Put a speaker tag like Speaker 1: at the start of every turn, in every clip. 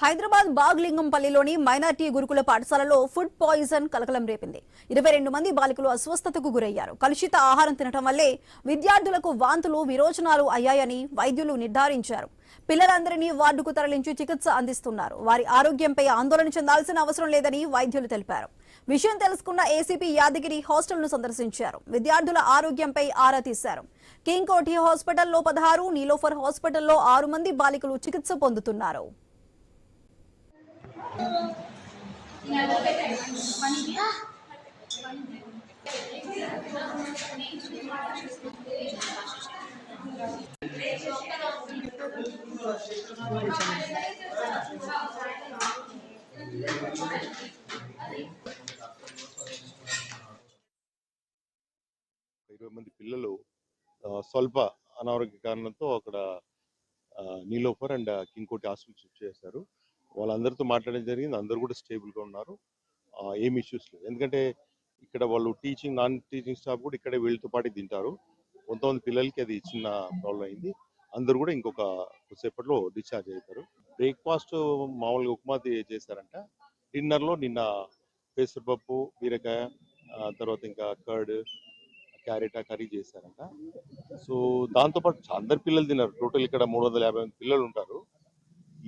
Speaker 1: Hyderabad బాగ్లింగంపల్లిలోని minority గురుకుల పాఠశాలలో food poison కలకలం రేపింది. 22 మంది బాలికలు అస్వస్థతకు గురయ్యారు. కలుషిత ఆహారం తినటం వల్లే విద్యార్థులకు వాంతులు, విరోచనాలు అయ్యాయని వైద్యులు నిర్ధారించారు. పిల్లలందరినీ వార్డుకు తరలించి చికిత్స అందిస్తున్నారు. వారి ఆరోగ్యంపై ఆందోళన చెందాల్సిన అవసరం లేదని వైద్యులు తెలిపారు. విషయం తెలుసుకున్న ఏసీపీ యాదగిరి హాస్టల్ను సందర్శించారు. విద్యార్థుల ఆరోగ్యంపై ఆరా తీశారు. కింగ్ కోఠి హాస్పిటల్లో 16, నీలోఫర్ హాస్పిటల్లో 6 మంది బాలికలు చికిత్స పొందుతున్నారు.
Speaker 2: మంది పిల్లలు స్వల్ప అనారోగ్య కారణంతో అక్కడ నీలోఫర్ అండ్ కింగ్ కోటి హాస్పిటల్ షిఫ్ట్ చేశారు. వాళ్ళందరితో మాట్లాడడం జరిగింది. అందరూ కూడా స్టేబుల్గా ఉన్నారు. ఏమి ఇష్యూస్ లేవు. ఎందుకంటే ఇక్కడ వాళ్ళు టీచింగ్, నాన్ టీచింగ్ స్టాఫ్ కూడా ఇక్కడే వీళ్ళతో పాటు తింటారు. కొంతమంది పిల్లలకి అది చిన్న ప్రాబ్లం అయింది. అందరూ కూడా ఇంకొక కొద్దిసేపట్లో డిశ్చార్జ్ అవుతారు. బ్రేక్ఫాస్ట్ మామూలుగా ఉప్మా చేశారంట. డిన్నర్లో నిన్న పెసరపప్పు, బీరకాయ, తర్వాత ఇంకా కర్డ్, క్యారెట్ కర్రీ చేశారంట. సో దాంతోపాటు అందరు పిల్లలు తిన్నారు. టోటల్ ఇక్కడ 350 మంది పిల్లలు ఉంటారు.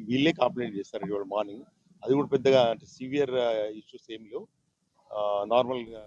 Speaker 2: వీళ్ళే కంప్లైంట్ చేస్తారు ఇవాళ మార్నింగ్. అది కూడా పెద్దగా అంటే సివియర్ ఇష్యూస్ ఏమి లేవు, నార్మల్గా